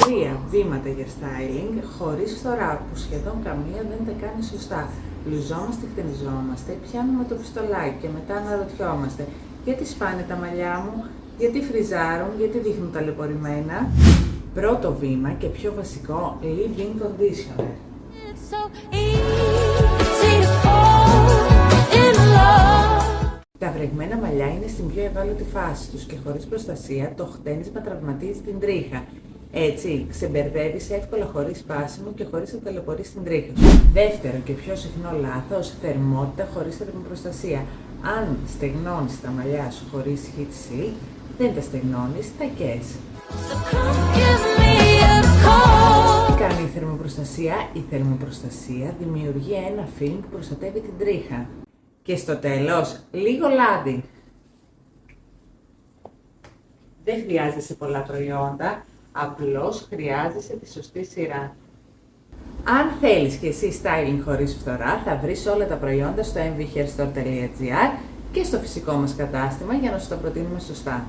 3 βήματα για styling χωρίς φθορά, που σχεδόν καμία δεν τα κάνει σωστά. Λουζόμαστε, χτενιζόμαστε, πιάνουμε το πιστολάκι και μετά αναρωτιόμαστε γιατί σπάνε τα μαλλιά μου, γιατί φριζάρουν, γιατί δείχνουν ταλαιπωρημένα. Πρώτο βήμα και πιο βασικό, leave-in conditioner. Τα βρεγμένα μαλλιά είναι στην πιο ευάλωτη φάση τους και χωρίς προστασία το χτένισμα τραυματίζει την τρίχα. Έτσι, ξεμπερδεύεις εύκολα χωρίς σπάσιμο και χωρίς να ταλαιπωρείς την τρίχα σου. Δεύτερο και πιο συχνό λάθος, θερμότητα χωρίς θερμοπροστασία. Αν στεγνώνεις τα μαλλιά σου χωρίς heat seal, δεν τα στεγνώνεις, τα καίς. Τι κάνει η θερμοπροστασία? Η θερμοπροστασία δημιουργεί ένα φιλμ που προστατεύει την τρίχα. Και στο τέλος, λίγο λάδι. Δεν χρειάζεσαι πολλά προϊόντα, απλώς χρειάζεσαι τη σωστή σειρά. Αν θέλεις και εσύ styling χωρίς φθορά, θα βρεις όλα τα προϊόντα στο mvhairstore.gr και στο φυσικό μας κατάστημα για να σου τα προτείνουμε σωστά.